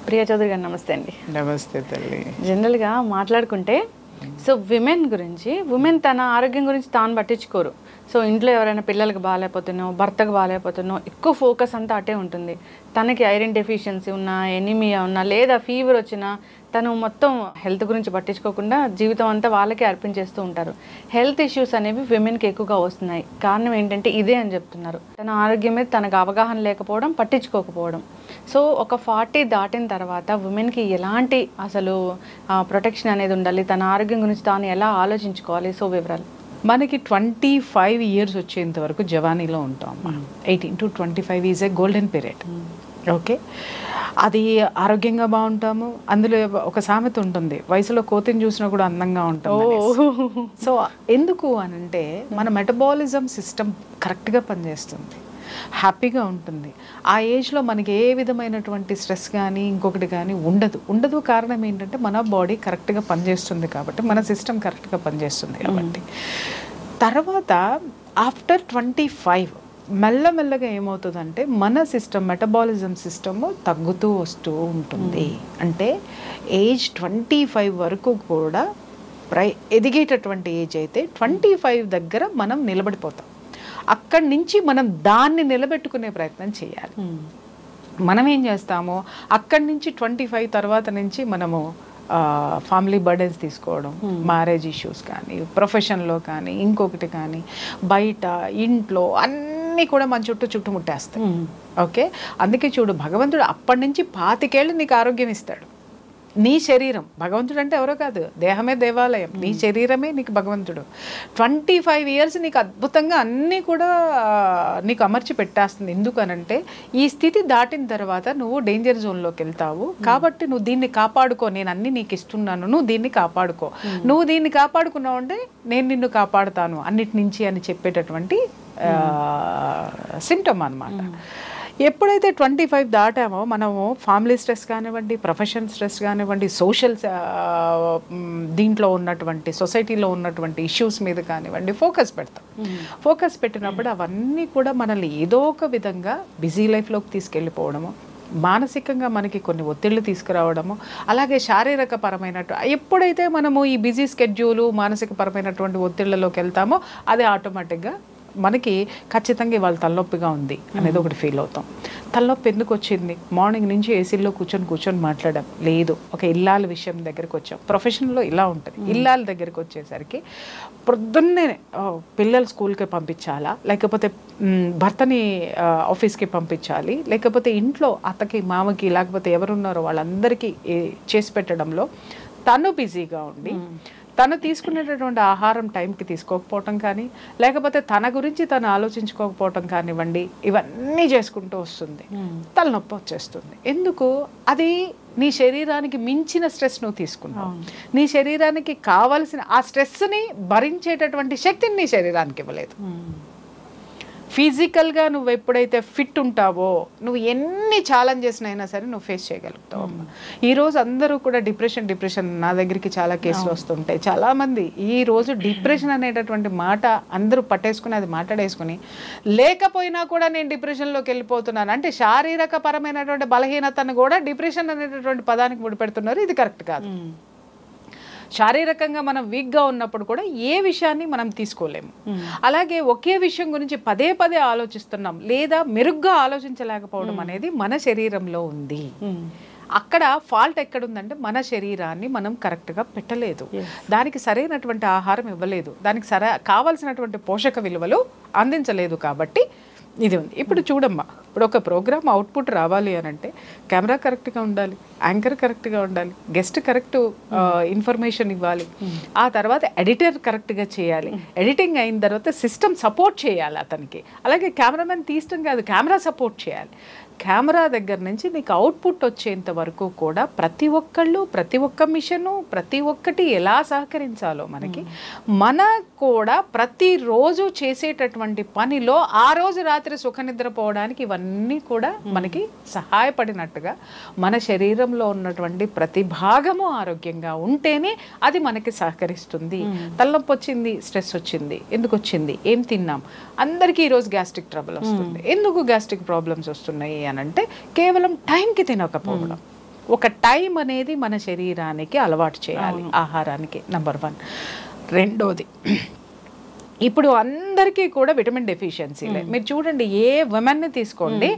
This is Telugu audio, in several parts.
ప్రియా చౌదరి గారు నమస్తే అండి. నమస్తే తల్లి. జనరల్గా మాట్లాడుకుంటే సో విమెన్ గురించి, విమెన్ తన ఆరోగ్యం గురించి తాను పట్టించుకోరు. సో ఇంట్లో ఎవరైనా పిల్లలకు బాగాలేకపోతున్నావు, భర్తకు బాగాలేకపోతున్నావు, ఎక్కువ ఫోకస్ అంతా అటే ఉంటుంది. తనకి ఐరన్ డెఫిషియన్సీ ఉన్నా, ఎనీమియా ఉన్నా, లేదా ఫీవర్ వచ్చినా తను మొత్తం హెల్త్ గురించి పట్టించుకోకుండా జీవితం అంతా వాళ్ళకే అర్పించేస్తూ ఉంటారు. హెల్త్ ఇష్యూస్ అనేవి విమెన్కి ఎక్కువగా వస్తున్నాయి. కారణం ఏంటంటే ఇదే అని చెప్తున్నారు. తన ఆరోగ్యం మీద తనకు అవగాహన లేకపోవడం, పట్టించుకోకపోవడం. సో ఒక 40 దాటిన తర్వాత ఉమెన్కి ఎలాంటి అసలు ప్రొటెక్షన్ అనేది ఉండాలి, తన ఆరోగ్యం గురించి తాను ఎలా ఆలోచించుకోవాలి? సో వివరాలు. మనకి 25 ఇయర్స్ వచ్చేంత వరకు జవానీలో ఉంటాం అమ్మా. 18 to 25 is a golden period. Okay, అది ఆరోగ్యంగా బాగుంటాము. అందులో ఒక సామెత ఉంటుంది, వయసులో కోతిని చూసినా కూడా అందంగా ఉంటాం. సో ఎందుకు అనంటే మన మెటబాలిజం సిస్టమ్ కరెక్ట్గా పనిచేస్తుంది, హ్యాపీగా ఉంటుంది. ఆ ఏజ్లో మనకి ఏ విధమైనటువంటి స్ట్రెస్ కానీ ఇంకొకటి కానీ ఉండదు. కారణం ఏంటంటే మన బాడీ కరెక్ట్గా పనిచేస్తుంది కాబట్టి, మన సిస్టమ్ కరెక్ట్గా పనిచేస్తుంది కాబట్టి. తర్వాత ఆఫ్టర్ 25 మెల్లమెల్లగా ఏమవుతుందంటే మన సిస్టమ్, మెటబాలిజం సిస్టమ్ తగ్గుతూ వస్తూ ఉంటుంది. అంటే ఏజ్ 25 వరకు కూడా ఎదిగేటటువంటి ఏజ్ అయితే 25 దగ్గర మనం నిలబడిపోతాం. అక్కడి నుంచి మనం దాన్ని నిలబెట్టుకునే ప్రయత్నం చేయాలి. మనం ఏం చేస్తామో అక్కడి నుంచి 25 తర్వాత నుంచి మనము ఫ్యామిలీ బర్డెన్స్ తీసుకోవడం, మ్యారేజ్ ఇష్యూస్ కానీ, ప్రొఫెషన్లో కానీ, ఇంకొకటి కానీ, బయట ఇంట్లో అన్నీ కూడా మన చుట్టుముట్టేస్తాయి. ఓకే, అందుకే చూడు, భగవంతుడు అప్పటి నుంచి 25 ఏళ్ళు నీకు ఆరోగ్యం ఇస్తాడు. నీ శరీరం, భగవంతుడు అంటే ఎవరో కాదు, దేహమే దేవాలయం, నీ శరీరమే నీకు భగవంతుడు. 25 ఇయర్స్ నీకు అద్భుతంగా అన్నీ కూడా నీకు అమర్చి పెట్టేస్తుంది. ఎందుకనంటే ఈ స్థితి దాటిన తర్వాత నువ్వు డేంజర్ జోన్లోకి వెళ్తావు కాబట్టి నువ్వు దీన్ని కాపాడుకో, నేను అన్నీ నీకు ఇస్తున్నాను, నువ్వు దీన్ని కాపాడుకో, నువ్వు దీన్ని కాపాడుకున్నావు అంటే నేను నిన్ను కాపాడుతాను అన్నిటి నుంచి అని చెప్పేటటువంటి సిమ్టమ్ అన్నమాట. ఎప్పుడైతే 25 దాటామో మనము ఫ్యామిలీ స్ట్రెస్ కానివ్వండి, ప్రొఫెషన్ స్ట్రెస్ కానివ్వండి, సోషల్ దీంట్లో ఉన్నటువంటి సొసైటీలో ఉన్నటువంటి ఇష్యూస్ మీద కానివ్వండి ఫోకస్ పెడతాం. ఫోకస్ పెట్టినప్పుడు అవన్నీ కూడా మనల్ని ఏదో ఒక విధంగా బిజీ లైఫ్లోకి తీసుకెళ్ళిపోవడము, మానసికంగా మనకి కొన్ని ఒత్తిళ్లు తీసుకురావడము, అలాగే శారీరక పరమైనట్టు ఎప్పుడైతే మనము ఈ బిజీ స్కెడ్యూలు మానసిక పరమైనటువంటి ఒత్తిళ్లలోకి వెళ్తామో అది ఆటోమేటిక్గా మనకి ఖచ్చితంగా ఇవాళ తలనొప్పిగా ఉంది అనేది ఒకటి ఫీల్ అవుతాం. తలనొప్పి ఎందుకు వచ్చింది? మార్నింగ్ నుంచి ఏసీలో కూర్చొని మాట్లాడడం లేదు. ఒక ఇల్లాల విషయం దగ్గరికి వచ్చాం. ప్రొఫెషన్లో ఇలా ఉంటుంది. ఇల్లాల దగ్గరికి వచ్చేసరికి పొద్దున్నే పిల్లలు స్కూల్కి పంపించాలా, లేకపోతే భర్తని ఆఫీస్కి పంపించాలి, లేకపోతే ఇంట్లో అత్తకి మామకి లేకపోతే ఎవరున్నారో వాళ్ళందరికీ చేసి పెట్టడంలో తను బిజీగా ఉండి తను తీసుకునేటటువంటి ఆహారం టైంకి తీసుకోకపోవటం కానీ, లేకపోతే తన గురించి తను ఆలోచించుకోకపోవటం కానివ్వండి, ఇవన్నీ చేసుకుంటూ వస్తుంది. తలనొప్పి వచ్చేస్తుంది. ఎందుకు? అది నీ శరీరానికి మించిన స్ట్రెస్ నువ్వు తీసుకున్నావు. నీ శరీరానికి కావలసిన ఆ స్ట్రెస్ని భరించేటటువంటి శక్తిని నీ శరీరానికి ఇవ్వలేదు. ఫిజికల్గా నువ్వు ఎప్పుడైతే ఫిట్ ఉంటావో నువ్వు ఎన్ని ఛాలెంజెస్ అయినా సరే నువ్వు ఫేస్ చేయగలుగుతావు అమ్మ. ఈరోజు అందరూ కూడా డిప్రెషన్ నా దగ్గరికి చాలా కేసులు వస్తుంటాయి. చాలామంది ఈరోజు డిప్రెషన్ అనేటటువంటి మాట అందరూ పట్టేసుకుని అది మాట్లాడేసుకుని లేకపోయినా కూడా నేను డిప్రెషన్లోకి వెళ్ళిపోతున్నాను అంటే శారీరక పరమైనటువంటి బలహీనతను కూడా డిప్రెషన్ అనేటటువంటి పదానికి ముడిపెడుతున్నారు. ఇది కరెక్ట్ కాదు. శారీరకంగా మనం వీక్గా ఉన్నప్పుడు కూడా ఏ విషయాన్ని మనం తీసుకోలేము. అలాగే ఒకే విషయం గురించి పదే ఆలోచిస్తున్నాం లేదా మెరుగ్గా ఆలోచించలేకపోవడం అనేది మన శరీరంలో ఉంది. అక్కడ ఫాల్ట్ ఎక్కడుందంటే మన శరీరాన్ని మనం కరెక్ట్గా పెట్టలేదు, దానికి సరైనటువంటి ఆహారం ఇవ్వలేదు, దానికి కావాల్సినటువంటి పోషక విలువలు అందించలేదు కాబట్టి ఇది ఉంది. ఇప్పుడు చూడమ్మా, ఇప్పుడు ఒక ప్రోగ్రామ్ అవుట్పుట్ రావాలి అని అంటే కెమెరా కరెక్ట్గా ఉండాలి, యాంకర్ కరెక్ట్గా ఉండాలి, గెస్ట్ కరెక్ట్ ఇన్ఫర్మేషన్ ఇవ్వాలి, ఆ తర్వాత ఎడిటర్ కరెక్ట్గా చేయాలి, ఎడిటింగ్ అయిన తర్వాత సిస్టమ్ సపోర్ట్ చేయాలి అతనికి, అలాగే కెమెరామెన్ తీయడం కాదు కెమెరా సపోర్ట్ చేయాలి. కెమెరా దగ్గర నుంచి నీకు అవుట్పుట్ వచ్చేంత వరకు కూడా ప్రతి ఒక్క మిషను ప్రతి ఒక్కటి ఎలా సహకరించాలో మన కూడా ప్రతిరోజు చేసేటటువంటి పనిలో ఆ రోజు రాత్రి సుఖనిద్రపోవడానికి ఇవన్నీ కూడా మనకి సహాయపడినట్టుగా మన శరీరంలో ఉన్నటువంటి ప్రతి భాగము ఆరోగ్యంగా ఉంటేనే అది మనకి సహకరిస్తుంది. తలనొప్పి వచ్చింది, స్ట్రెస్ వచ్చింది, ఎందుకు వచ్చింది, ఏం తిన్నాం, అందరికీ ఈరోజు గ్యాస్ట్రిక్ ట్రబుల్ వస్తుంది. ఎందుకు గ్యాస్ట్రిక్ ప్రాబ్లమ్స్ వస్తున్నాయి అని అంటే కేవలం టైంకి తినకపోవడం. ఒక టైం అనేది మన శరీరానికి అలవాటు చేయాలి, ఆహారానికి. నెంబర్ 1. రెండోది, ఇప్పుడు అందరికీ కూడా విటమిన్ డెఫిషియన్సీలే. మీరు చూడండి, ఏ ఉమెన్ని తీసుకోండి,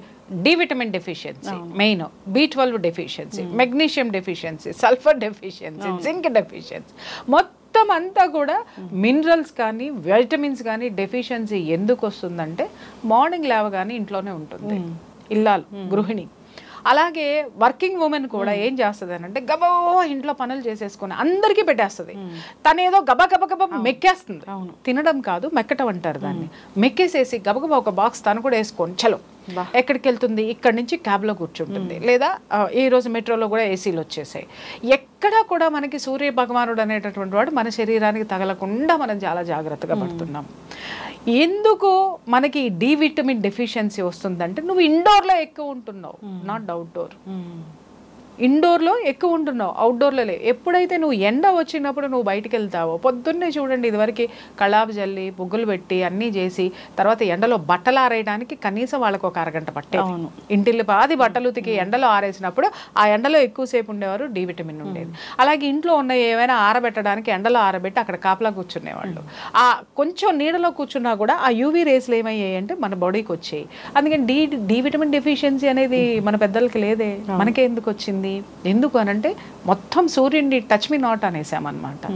D vitamin deficiency main, B12 deficiency, magnesium deficiency, sulphur deficiency, zinc deficiency, మొత్తం అంతా కూడా మినరల్స్ కానీ విటమిన్స్ కానీ డెఫిషియన్సీ ఎందుకు వస్తుందంటే మార్నింగ్ లేవగానే ఇంట్లోనే ఉంటుంది ఇల్లాలు, గృహిణి. అలాగే వర్కింగ్ ఉమెన్ కూడా ఏం చేస్తుంది అంటే గబా ఇంట్లో పనులు చేసేసుకొని అందరికీ పెట్టేస్తుంది. తను ఏదో గబా గబా గబా మెక్కేస్తుంది. తినడం కాదు, మెక్కటం అంటారు దాన్ని. మెక్కేసేసి గబగబా ఒక బాక్స్ తను కూడా వేసుకొని చలో ఎక్కడికి వెళ్తుంది, ఇక్కడ నుంచి క్యాబ్లో కూర్చుంటుంది, లేదా ఈ రోజు మెట్రోలో కూడా ఏసీలు వచ్చేసాయి. ఎక్కడా కూడా మనకి సూర్య భగవానుడు అనేటటువంటి వాడు మన శరీరానికి తగలకుండా మనం చాలా జాగ్రత్తగా పడుతున్నాం. ఎందుకు మనకి డి విటమిన్ డెఫిషియన్సీ వస్తుందంటే నువ్వు ఇండోర్లో ఎక్కువ ఉంటున్నావు, నాట్ అవుట్డోర్. ఇండోర్లో ఎక్కువ ఉంటున్నావు, అవుట్డోర్లో లేవు. ఎప్పుడైతే నువ్వు ఎండ వచ్చినప్పుడు నువ్వు బయటికి వెళ్తావో, పొద్దున్నే చూడండి, ఇదివరకు కళాపు జల్లి పుగ్గులు పెట్టి అన్నీ చేసి తర్వాత ఎండలో బట్టలు ఆరేయడానికి కనీసం వాళ్ళకు ఒక అరగంట పట్టేది. ఇంటిల్లి పాది బట్టలు ఉతికి ఎండలో ఆరేసినప్పుడు ఆ ఎండలో ఎక్కువసేపు ఉండేవారు, డి విటమిన్ ఉండేది. అలాగే ఇంట్లో ఉన్న ఏమైనా ఆరబెట్టడానికి ఎండలో ఆరబెట్టి అక్కడ కాపలా కూర్చునేవాళ్ళు. ఆ కొంచెం నీడలో కూర్చున్నా కూడా ఆ యూవీ రేస్లు ఏమయ్యాయి అంటే మన బాడీకి వచ్చాయి. అందుకని డి విటమిన్ డెఫిషియన్సీ అనేది మన పెద్దలకి లేదే, మనకే ఎందుకు వచ్చింది? ఎందుకు అనంటే మొత్తం సూర్యుడిని టచ్ మీ నాట్ అనేసామన్నమాట.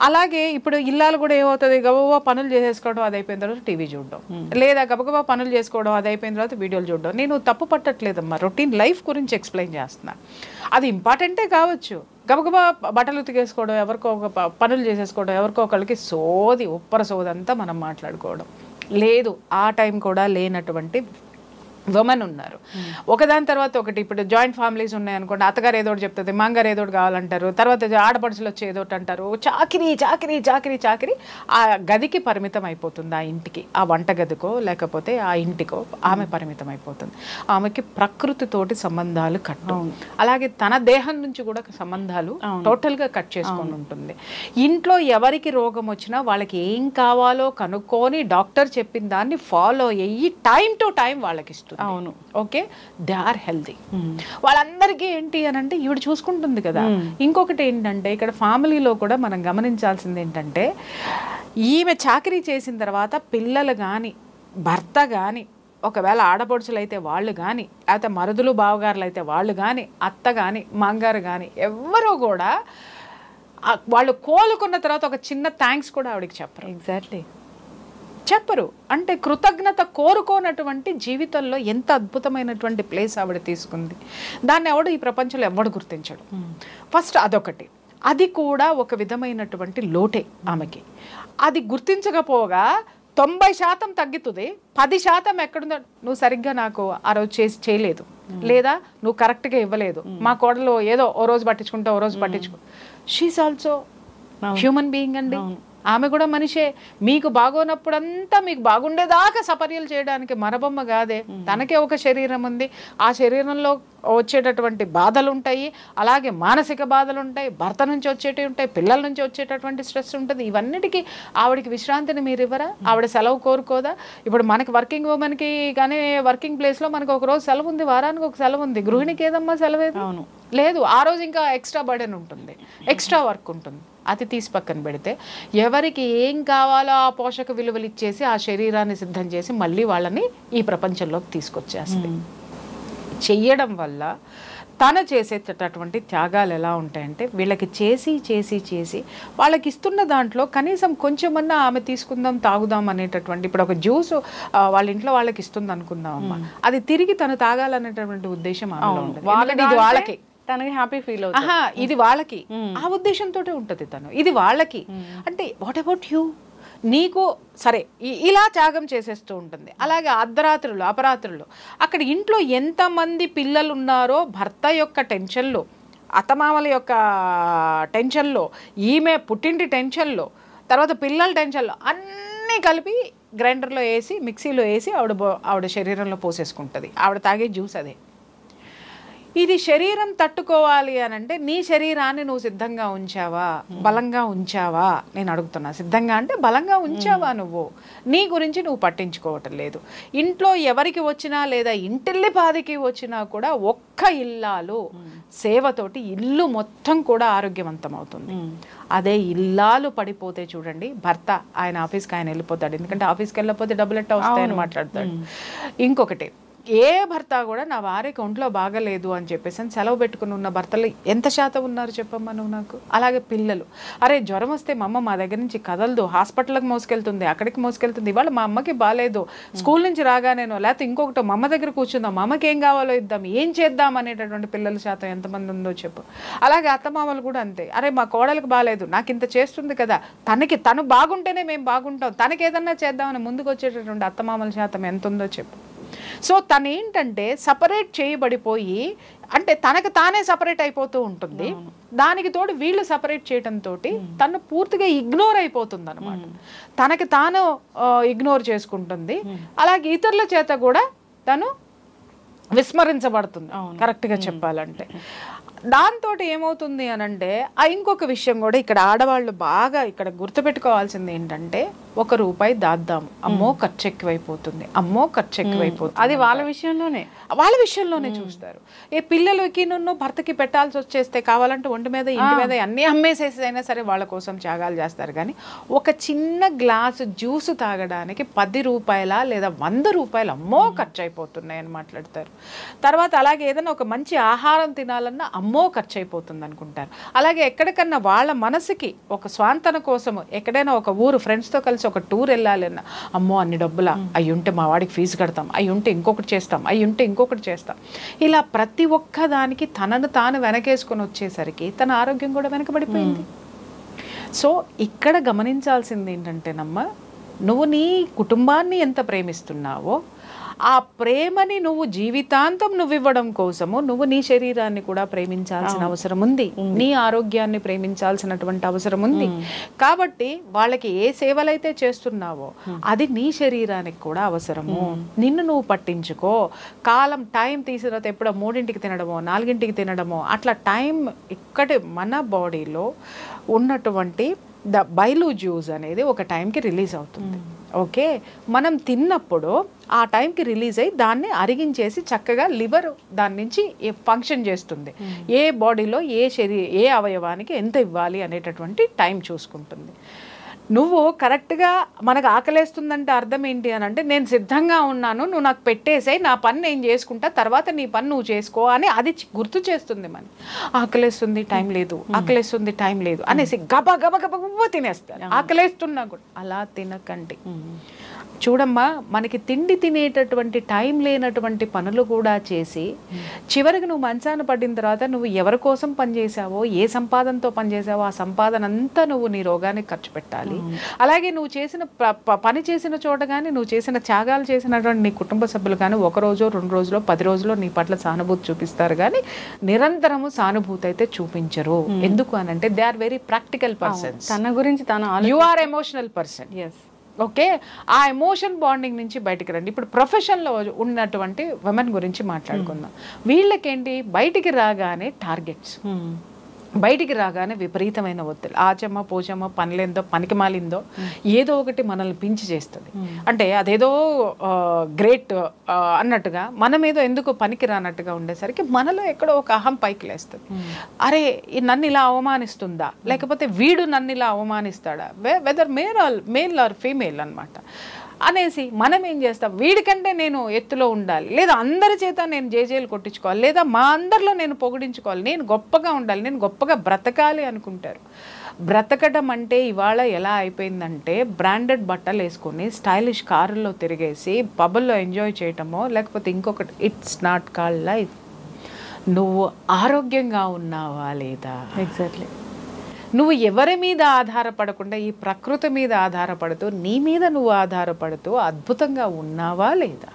అలాగే ఇప్పుడు ఇల్లాలు కూడా ఏమవుతుంది, గబగబా పనులు చేసేసుకోవడం, అది అయిపోయిన తర్వాత టీవీ చూడడం, లేదా గబగబా పనులు చేసుకోవడం, అది అయిపోయిన తర్వాత వీడియోలు చూడడం. నేను తప్పు పట్టట్లేదమ్మా, రొటీన్ లైఫ్ గురించి ఎక్స్ప్లెయిన్ చేస్తున్నా. అది ఇంపార్టెంటే కావచ్చు. గబగబా బట్టలు ఉతికేసుకోవడం, ఎవరికో ఒక పనులు చేసేసుకోవడం, ఎవరికో ఒకళ్ళకి సోది ఉప్పర సోదంతా మనం మాట్లాడుకోవడం లేదు. ఆ టైం కూడా లేనటువంటి ఉమెన్ ఉన్నారు. ఒకదాని తర్వాత ఒకటి. ఇప్పుడు జాయింట్ ఫ్యామిలీస్ ఉన్నాయనుకోండి, అత్తగారు ఏదో ఒకటి చెప్తుంది, మాంగారు ఏదో ఒకటి కావాలంటారు, తర్వాత ఆడపడుచులు వచ్చి ఏదో ఒకటి అంటారు. చాకిరీ చాకిరీ చాకిరీ చాకిరీ ఆ గదికి పరిమితం అయిపోతుంది, ఆ ఇంటికి, ఆ వంట గదికో లేకపోతే ఆ ఇంటికో ఆమె పరిమితం అయిపోతుంది. ఆమెకి ప్రకృతితోటి సంబంధాలు కట్టు, అలాగే తన దేహం నుంచి కూడా సంబంధాలు టోటల్గా కట్ చేసుకొని ఉంటుంది. ఇంట్లో ఎవరికి రోగం వచ్చినా వాళ్ళకి ఏం కావాలో కనుక్కొని డాక్టర్ చెప్పిన దాన్ని ఫాలో అయ్యి టైం టు టైం వాళ్ళకి ఇస్తుంది. అవును, ఓకే, దే ఆర్ హెల్తీ. వాళ్ళందరికీ ఏంటి అని అంటే ఈవిడ చూసుకుంటుంది కదా. ఇంకొకటి ఏంటంటే ఇక్కడ ఫ్యామిలీలో కూడా మనం గమనించాల్సింది ఏంటంటే, ఈమె చాకరీ చేసిన తర్వాత పిల్లలు కానీ భర్త కానీ, ఒకవేళ ఆడపడుచులు అయితే వాళ్ళు కానీ, లేకపోతే మరుదులు బావగారులు అయితే వాళ్ళు కానీ, అత్త కానీ మాంగారు కానీ, ఎవ్వరూ కూడా వాళ్ళు కోలుకున్న తర్వాత ఒక చిన్న థ్యాంక్స్ కూడా ఆవిడకి చెప్పరు. ఎగ్జాక్ట్లీ చెప్పరు. అంటే కృతజ్ఞత కోరుకోనటువంటి జీవితంలో ఎంత అద్భుతమైనటువంటి ప్లేస్ ఆవిడ తీసుకుంది. దాన్ని ఎవడు ఈ ప్రపంచంలో ఎవడు గుర్తించడు. ఫస్ట్ అదొకటి. అది కూడా ఒక విధమైనటువంటి లోటే ఆమెకి. అది గుర్తించకపోగా 90% తగ్గుతుంది, 10% ఎక్కడుందో, నువ్వు సరిగ్గా నాకు ఆ రోజు చేయలేదు, లేదా నువ్వు కరెక్ట్గా ఇవ్వలేదు, మా కోడలో ఏదో ఓ రోజు పట్టించుకుంటా ఓ రోజు పట్టించుకో. షీఈస్ ఆల్సో హ్యూమన్ బీయింగ్ అండి. ఆమె కూడా మనిషే. మీకు బాగోనప్పుడంతా మీకు బాగుండేదాకా సపర్యలు చేయడానికి మరబొమ్మ కాదే. తనకే ఒక శరీరం ఉంది, ఆ శరీరంలో వచ్చేటటువంటి బాధలు ఉంటాయి, అలాగే మానసిక బాధలు ఉంటాయి, భర్త నుంచి వచ్చేటివి ఉంటాయి, పిల్లల నుంచి వచ్చేటటువంటి స్ట్రెస్ ఉంటుంది. ఇవన్నిటికీ ఆవిడకి విశ్రాంతిని మీరు ఇవ్వరా? ఆవిడ సెలవు కోరుకోదా? ఇప్పుడు మనకి వర్కింగ్ ఉమెన్కి కానీ వర్కింగ్ ప్లేస్లో మనకు ఒక రోజు సెలవు ఉంది, వారానికి ఒక సెలవు ఉంది. గృహిణికి ఏదమ్మా సెలవు? అవును, లేదు. ఆ రోజు ఇంకా ఎక్స్ట్రా బర్డెన్ ఉంటుంది, ఎక్స్ట్రా వర్క్ ఉంటుంది. అది తీసి పక్కన పెడితే ఎవరికి ఏం కావాలో ఆ పోషక విలువలు ఇచ్చేసి ఆ శరీరాన్ని సిద్ధం చేసి మళ్ళీ వాళ్ళని ఈ ప్రపంచంలోకి తీసుకొచ్చేస్తుంది. చెయ్యడం వల్ల తను చేసేటటువంటి త్యాగాలు ఎలా ఉంటాయంటే, వీళ్ళకి చేసి చేసి చేసి వాళ్ళకి ఇస్తున్న దాంట్లో కనీసం కొంచెమన్నా ఆమె తీసుకుందాం తాగుదాం అనేటటువంటి, ఇప్పుడు ఒక జ్యూస్ వాళ్ళ ఇంట్లో వాళ్ళకి ఇస్తుంది అనుకుందాం అమ్మ, అది తిరిగి తను తాగాలనేటటువంటి ఉద్దేశం ఆమెలో ఉంటుంది. ఇది వాళ్ళకి, తనకి హ్యాపీ ఫీల్ అవుతుంది. ఇది వాళ్ళకి, ఆ ఉద్దేశంతో ఉంటుంది తను. ఇది వాళ్ళకి అంటే వాట్ అబౌట్ యూ? నీకు సరే ఇలా త్యాగం చేసేస్తూ ఉంటుంది. అలాగే అర్ధరాత్రులు అపరాత్రులు అక్కడ ఇంట్లో ఎంతమంది పిల్లలు ఉన్నారో భర్త యొక్క టెన్షన్లో, అత్తమామల యొక్క టెన్షన్లో, ఈమె పుట్టింటి టెన్షన్లో, తర్వాత పిల్లల టెన్షన్లో అన్నీ కలిపి గ్రైండర్లో వేసి మిక్సీలో వేసి ఆవిడ శరీరంలో పోసేసుకుంటుంది. ఆవిడ తాగే జ్యూస్ అదే. ఇది శరీరం తట్టుకోవాలి అని అంటే నీ శరీరాన్ని నువ్వు సిద్ధంగా ఉంచావా, బలంగా ఉంచావా? నేను అడుగుతున్నా. సిద్ధంగా అంటే బలంగా ఉంచావా? నువ్వు నీ గురించి నువ్వు పట్టించుకోవటం లేదు. ఇంట్లో ఎవరికి వచ్చినా లేదా ఇంటిల్లిపాదికి వచ్చినా కూడా ఒక్క ఇల్లాలు సేవతోటి ఇల్లు మొత్తం కూడా ఆరోగ్యవంతం అవుతుంది. అదే ఇల్లాలు పడిపోతే చూడండి, భర్త ఆయన ఆఫీస్కి ఆయన వెళ్ళిపోతాడు, ఎందుకంటే ఆఫీస్కి వెళ్ళకపోతే డబ్బులు ఎట్టా వస్తాయని మాట్లాడతాడు. ఇంకొకటి, ఏ భర్త కూడా నా భార్యకి ఒంట్లో బాగలేదు అని చెప్పేసి సెలవు పెట్టుకుని ఉన్న భర్తలు ఎంత శాతం ఉన్నారు చెప్పమ్మా నువ్వు నాకు? అలాగే పిల్లలు, అరే జ్వరం వస్తే మా అమ్మ మా దగ్గర నుంచి కదలదు, హాస్పిటల్కి మోసుకెళ్తుంది, అక్కడికి మోసుకెళ్తుంది, ఇవాళ మా అమ్మకి బాగాలేదు, స్కూల్ నుంచి రాగానేనో లేకపోతే ఇంకొకటి మా అమ్మ దగ్గర కూర్చుందాం, మా అమ్మకి ఏం కావాలో ఇద్దాం, ఏం చేద్దాం అనేటటువంటి పిల్లల శాతం ఎంతమంది ఉందో చెప్పు. అలాగే అత్తమామలు కూడా అంతే, అరే మా కోడలకు బాగాలేదు, నాకు ఇంత చేస్తుంది కదా, తను బాగుంటేనే మేము బాగుంటాం, తనకి ఏదన్నా చేద్దామని ముందుకు వచ్చేటటువంటి అత్తమామల శాతం ఎంత ఉందో చెప్పు. సో తను ఏంటంటే సపరేట్ చేయబడిపోయి, అంటే తనకు తానే సపరేట్ అయిపోతూ ఉంటుంది, దానికి తోడు వీళ్ళు సపరేట్ చేయడంతో తను పూర్తిగా ఇగ్నోర్ అయిపోతుంది అనమాట. తనకి తాను ఇగ్నోర్ చేసుకుంటుంది, అలాగే ఇతరుల చేత కూడా తను విస్మరించబడుతుంది కరెక్ట్గా చెప్పాలంటే. దాంతో ఏమవుతుంది అని అంటే, ఇంకొక విషయం కూడా ఇక్కడ ఆడవాళ్ళు బాగా ఇక్కడ గుర్తుపెట్టుకోవాల్సింది ఏంటంటే, ₹1 దాద్దాము, అమ్మో ఖర్చు ఎక్కువైపోతుంది, అమ్మో ఖర్చు ఎక్కువైపోతుంది, అది వాళ్ళ విషయంలోనే చూస్తారు. ఏ పిల్లలకి భర్తకి పెట్టాల్సి వచ్చేస్తే కావాలంటే ఒంటి మీద ఇంటి మీద అన్నీ అమ్మేసేసి అయినా సరే వాళ్ళ కోసం త్యాగాలు చేస్తారు. కానీ ఒక చిన్న గ్లాసు జ్యూస్ తాగడానికి ₹10 లేదా ₹100 అమ్మో ఖర్చు అయిపోతున్నాయి అని మాట్లాడతారు. తర్వాత అలాగే ఏదైనా ఒక మంచి ఆహారం తినాలన్నా అమ్మో ఖర్చు అయిపోతుంది అనుకుంటారు. అలాగే ఎక్కడికన్నా వాళ్ళ మనసుకి ఒక స్వాంతన కోసము ఎక్కడైనా ఒక ఊరు ఫ్రెండ్స్తో కలిసి ఒక టూర్ వెళ్ళాలన్నా అమ్మో అన్ని డబ్బులా, అవి ఉంటే మా వాడికి ఫీజు కడతాం, అవి ఉంటే ఇంకొకటి చేస్తాం, అవి ఉంటే ఇంకొకటి చేస్తాం. ఇలా ప్రతి ఒక్క దానికి తనను తాను వెనకేసుకొని వచ్చేసరికి తన ఆరోగ్యం కూడా వెనకబడిపోయింది. సో ఇక్కడ గమనించాల్సింది ఏంటంటేనమ్మా, నువ్వు నీ కుటుంబాన్ని ఎంత ప్రేమిస్తున్నావో ఆ ప్రేమని నువ్వు జీవితాంతం నువ్వు ఇవ్వడం కోసము నువ్వు నీ శరీరాన్ని కూడా ప్రేమించాల్సిన అవసరం ఉంది, నీ ఆరోగ్యాన్ని ప్రేమించాల్సినటువంటి అవసరం ఉంది. కాబట్టి వాళ్ళకి ఏ సేవలైతే చేస్తున్నావో అది నీ శరీరానికి కూడా అవసరము. నిన్ను నువ్వు పట్టించుకో. కాలం టైం తీసిన తర్వాత ఎప్పుడో 3ంటికి తినడమో 4ంటికి తినడమో అట్లా టైం ఇక్కడ మన బాడీలో ఉన్నటువంటి బైలు జ్యూస్ అనేది ఒక టైంకి రిలీజ్ అవుతుంది. ఓకే, మనం తిన్నప్పుడు ఆ టైంకి రిలీజ్ అయ్యి దాన్ని అరిగించేసి చక్కగా లివర్ దాని నుంచి ఫంక్షన్ చేస్తుంది. ఏ బాడీలో ఏ అవయవానికి ఎంత ఇవ్వాలి అనేటటువంటి టైం చూసుకుంటుంది. నువ్వు కరెక్ట్గా మనకు ఆకలేస్తుందంటే అర్థం ఏంటి అని అంటే, నేను సిద్ధంగా ఉన్నాను, నువ్వు నాకు పెట్టేసాయి, నా పని నేను చేసుకుంటా, తర్వాత నీ పని నువ్వు చేసుకో అని అది గుర్తు చేస్తుంది. మన ఆకలేస్తుంది టైం లేదు, ఆకలేస్తుంది టైం లేదు అనేసి గబ గబ గబ గబ తినేస్తారు. ఆకలేస్తున్నా కూడా అలా తినకండి. చూడమ్మా, మనకి తిండి తినేటటువంటి టైం లేనటువంటి పనులు కూడా చేసి చివరికి నువ్వు మంచాన పడిన తర్వాత నువ్వు ఎవరి కోసం పనిచేసావో, ఏ సంపాదనతో పనిచేసావో ఆ సంపాదన అంతా నువ్వు నీ రోగానికి ఖర్చు పెట్టాలి. అలాగే నువ్వు చేసిన పని చేసిన చోట కానీ, నువ్వు చేసిన త్యాగాలు చేసినటువంటి నీ కుటుంబ సభ్యులు కానీ 1 రోజో 2 రోజులో 10 రోజులో నీ పట్ల సానుభూతి చూపిస్తారు, కానీ నిరంతరము సానుభూతి అయితే చూపించరు. ఎందుకు అని అంటే they are very practical persons. తన గురించి you are emotional person. Okay, ఆ ఎమోషన్ బాండింగ్ నుంచి బయటికి రండి. ఇప్పుడు ప్రొఫెషన్లో ఉన్నటువంటి విమెన్ గురించి మాట్లాడుకుందాం. వీళ్ళకేంటి, బయటికి రాగానే టార్గెట్స్, బయటికి రాగానే విపరీతమైన ఒత్తిడి, ఆచమ్మ పోచమ్మ పనిలేందో పనికి మాలిందో ఏదో ఒకటి మనల్ని పించి చేస్తుంది. అంటే అదేదో గ్రేట్ అన్నట్టుగా మనం ఏదో ఎందుకు పనికి రానట్టుగా ఉండేసరికి మనలో ఎక్కడో ఒక అహం పైకి లేస్తుంది. అరే నన్ను ఇలా అవమానిస్తుందా, లేకపోతే వీడు నన్ను ఇలా అవమానిస్తాడా, వెదర్ మేల్ ఆర్ ఫీమేల్ అనమాట అనేసి మనం ఏం చేస్తాం, వీడికంటే నేను ఎత్తులో ఉండాలి, లేదా అందరి చేత నేను జేజేలు కొట్టించుకోవాలి, లేదా మా అందరిలో నేను పొగిడించుకోవాలి, నేను గొప్పగా ఉండాలి, నేను గొప్పగా బ్రతకాలి అనుకుంటారు. బ్రతకడం అంటే ఇవాళ ఎలా అయిపోయిందంటే, బ్రాండెడ్ బట్టలు వేసుకొని స్టైలిష్ కారుల్లో తిరిగేసి పబ్బుల్లో ఎంజాయ్ చేయటమో లేకపోతే ఇంకొకటి. It's not called life. నువ్వు ఆరోగ్యంగా ఉన్నావా లేదా? ఎగ్జాక్ట్లీ. నువ్వు ఎవరి మీద ఆధారపడకుండా ఈ ప్రకృతి మీద ఆధారపడుతూ, నీ మీద నువ్వు ఆధారపడుతూ అద్భుతంగా ఉన్నావా లేదా?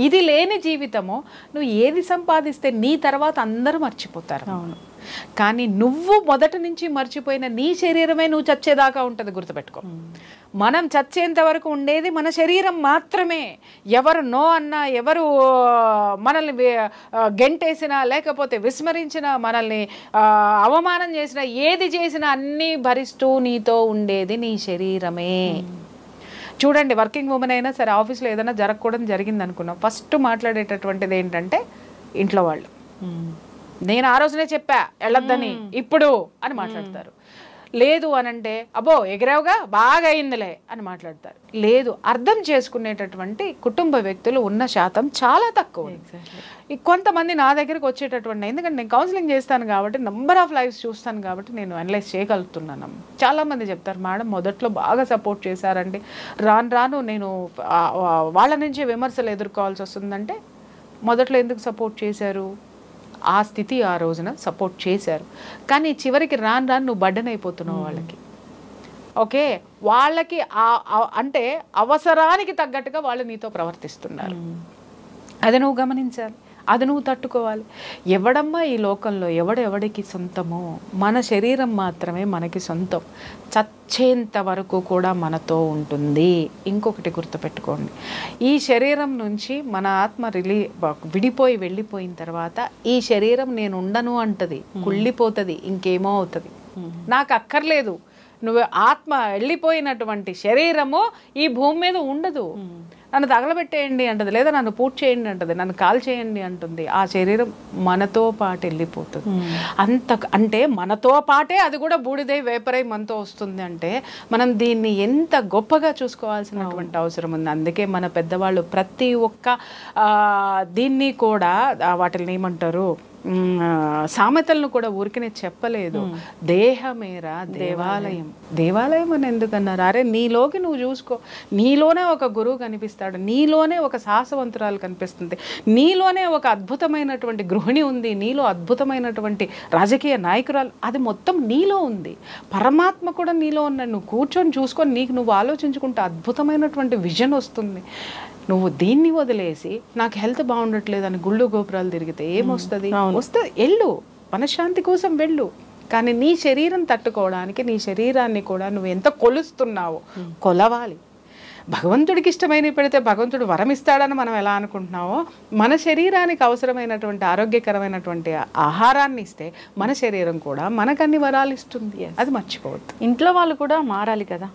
ఇది లేని జీవితము, నువ్వు ఏది సంపాదిస్తే నీ తర్వాత అందరూ మర్చిపోతారు. అవును, కానీ నువ్వు మొదటి నుంచి మర్చిపోయిన నీ శరీరమే నువ్వు చచ్చేదాకా ఉంటుంది, గుర్తుపెట్టుకో. మనం చచ్చేంత వరకు ఉండేది మన శరీరం మాత్రమే. ఎవరు నో అన్నా, ఎవరు మనల్ని గెంటేసినా, లేకపోతే విస్మరించినా, మనల్ని అవమానం చేసినా, ఏది చేసినా అన్నీ భరిస్తూ నీతో ఉండేది నీ శరీరమే. చూడండి, వర్కింగ్ ఉమెన్ అయినా సరే ఆఫీస్లో ఏదైనా జరగకూడదు జరిగింది అనుకున్నాం, ఫస్ట్ మాట్లాడేటటువంటిది ఏంటంటే ఇంట్లో వాళ్ళు. నేను ఆ రోజునే చెప్పా వెళ్ళొద్దని, ఇప్పుడు అని మాట్లాడతారు. లేదు అనంటే అబ్బో ఎగిరావుగా బాగా అయిందిలే అని మాట్లాడతారు. లేదు, అర్థం చేసుకునేటటువంటి కుటుంబ వ్యక్తులు ఉన్న శాతం చాలా తక్కువ. కొంతమంది నా దగ్గరికి వచ్చేటటువంటి, ఎందుకంటే నేను కౌన్సిలింగ్ చేస్తాను కాబట్టి, నంబర్ ఆఫ్ లైఫ్స్ చూస్తాను కాబట్టి నేను అనలైజ్ చేయగలుగుతున్నాను. చాలామంది చెప్తారు, మేడం మొదట్లో బాగా సపోర్ట్ చేశారండి, రాను రాను నేను వాళ్ళ నుంచి విమర్శలు ఎదుర్కోవాల్సి వస్తుందంటే, మొదట్లో ఎందుకు సపోర్ట్ చేశారు? ఆ స్థితి ఆ రోజున సపోర్ట్ చేశారు, కానీ చివరికి రాను రాను నువ్వు బర్డెన్ అయిపోతున్నావు వాళ్ళకి. ఓకే, వాళ్ళకి అంటే అవసరానికి తగ్గట్టుగా వాళ్ళు నీతో ప్రవర్తిస్తున్నారు. అది నువ్వు గమనించాలి, అది నువ్వు తట్టుకోవాలి. ఎవడమ్మా ఈ లోకంలో ఎవడెవడికి సొంతమో? మన శరీరం మాత్రమే మనకి సొంతం. చచ్చేంత వరకు కూడా మనతో ఉంటుంది. ఇంకొకటి గుర్తుపెట్టుకోండి, ఈ శరీరం నుంచి మన ఆత్మ విడిపోయి వెళ్ళిపోయిన తర్వాత ఈ శరీరం నేను ఉండను అంటది, కుళ్ళిపోతుంది, ఇంకేమో అవుతుంది. నాకు అక్కర్లేదు, నువ్వు ఆత్మ వెళ్ళిపోయినటువంటి శరీరము ఈ భూమి మీద ఉండదు. నన్ను తగలబెట్టేయండి అంటది, లేదా నన్ను పూర్తి చేయండి అంటది, నన్ను కాల్ చేయండి అంటుంది. ఆ శరీరం మనతో పాటు వెళ్ళిపోతుంది. అంటే మనతో పాటే అది కూడా బూడిదై వేపరై మనతో వస్తుంది. అంటే మనం దీన్ని ఎంత గొప్పగా చూసుకోవాల్సినటువంటి అవసరం ఉంది. అందుకే మన పెద్దవాళ్ళు ప్రతి ఒక్క దీన్ని కూడా వాటిని ఏమంటారు, సామెతలను కూడా ఊరికినే చెప్పలేదు. దేహమేరా దేవాలయం. దేవాలయం అని ఎందుకన్నారు? అరే నీలోకి నువ్వు చూసుకో, నీలోనే ఒక గురువు కనిపిస్తాడు, నీలోనే ఒక సాహసవంతురాలు కనిపిస్తుంది, నీలోనే ఒక అద్భుతమైనటువంటి గృహిణి ఉంది, నీలో అద్భుతమైనటువంటి రాజకీయ నాయకురాలు, అది మొత్తం నీలో ఉంది. పరమాత్మ కూడా నీలో ఉన్నాడు. నువ్వు కూర్చొని చూసుకొని నీకు నువ్వు ఆలోచించుకుంటే అద్భుతమైనటువంటి విజన్ వస్తుంది. నువ్వు దీన్ని వదిలేసి నాకు హెల్త్ బాగుండట్లేదు అని గుళ్ళు గోపురాలు తిరిగితే ఏమొస్తుంది? వస్తుంది, వెళ్ళు, మనశ్శాంతి కోసం వెళ్ళు. కానీ నీ శరీరం తట్టుకోవడానికి నీ శరీరాన్ని కూడా నువ్వు ఎంత కొలుస్తున్నావో కొలవాలి. భగవంతుడికి ఇష్టమైనవి పెడితే భగవంతుడు వరం ఇస్తాడని మనం ఎలా అనుకుంటున్నావో, మన శరీరానికి అవసరమైనటువంటి ఆరోగ్యకరమైనటువంటి ఆహారాన్ని ఇస్తే మన శరీరం కూడా మనకన్ని వరాలు ఇస్తుంది. అది మర్చిపోవద్దు. ఇంట్లో వాళ్ళు కూడా మారాలి కదా.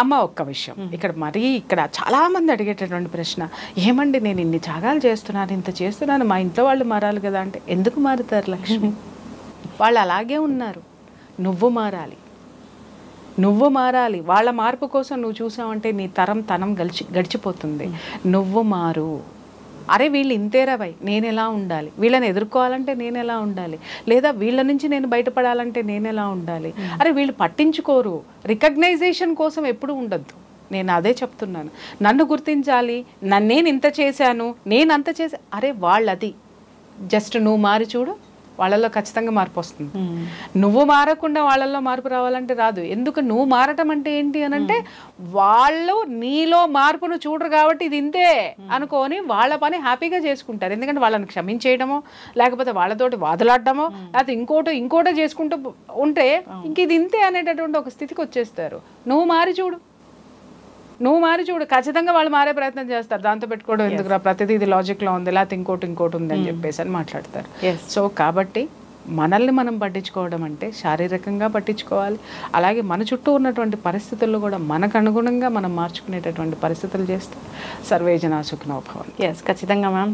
అమ్మ, ఒక్క విషయం ఇక్కడ చాలా మంది అడిగేటటువంటి ప్రశ్న, ఏమండి నేను ఇన్ని త్యాగాలు చేస్తున్నాను, ఇంత చేస్తున్నాను, మా ఇంట్లో వాళ్ళు మారాలి కదా అంటే, ఎందుకు మారుతారు లక్ష్మి? వాళ్ళు అలాగే ఉన్నారు. నువ్వు మారాలి, నువ్వు మారాలి. వాళ్ళ మార్పు కోసం నువ్వు చూసావంటే నీ తనం గడిచిపోతుంది. నువ్వు మారు. అరే వీళ్ళు ఇంతేరా భయ్, నేను ఎలా ఉండాలి, వీళ్ళని ఎదుర్కోవాలంటే నేను ఎలా ఉండాలి, లేదా వీళ్ళ నుంచి నేను బయటపడాలంటే నేను ఎలా ఉండాలి. అరే వీళ్ళు పట్టించుకోరు, రికగ్నైజేషన్ కోసం ఎప్పుడు ఉండద్దు. నేను అదే చెప్తున్నాను, నన్ను గుర్తించాలి, నేను ఇంత చేశాను, నేను అంత చేశా. అరే వాళ్ళది జస్ట్ నువ్వు మారి చూడు, వాళ్ళల్లో ఖచ్చితంగా మార్పు వస్తుంది. నువ్వు మారకుండా వాళ్ళల్లో మార్పు రావాలంటే రాదు. ఎందుకు? నువ్వు మారటం అంటే ఏంటి అని అంటే, వాళ్ళు నీలో మార్పును చూడరు కాబట్టి ఇది ఇంతే అనుకొని వాళ్ళ పని హ్యాపీగా చేసుకుంటారు. ఎందుకంటే వాళ్ళని క్షమించేయడమో, లేకపోతే వాళ్ళతోటి వాదులాడటమో, లేకపోతే ఇంకోటో చేసుకుంటూ ఉంటే ఇంక ఇది ఇంతే అనేటటువంటి ఒక స్థితికి వచ్చేస్తారు. నువ్వు మారి చూడు, ఖచ్చితంగా వాళ్ళు మారే ప్రయత్నం చేస్తారు. దాంతో పెట్టుకోవడం ఎందుకురా, ప్రతిదీ ఇది లాజిక్లో ఉంది, లేకపోతే ఇంకోటి ఉంది అని చెప్పేసి అని మాట్లాడతారు. సో కాబట్టి మనల్ని మనం పట్టించుకోవడం అంటే శారీరకంగా పట్టించుకోవాలి, అలాగే మన చుట్టూ ఉన్నటువంటి పరిస్థితుల్లో కూడా మనకు అనుగుణంగా మనం మార్చుకునేటటువంటి పరిస్థితులు చేస్తే సర్వే జనా సుఖినో భవంతు. ఖచ్చితంగా మ్యామ్.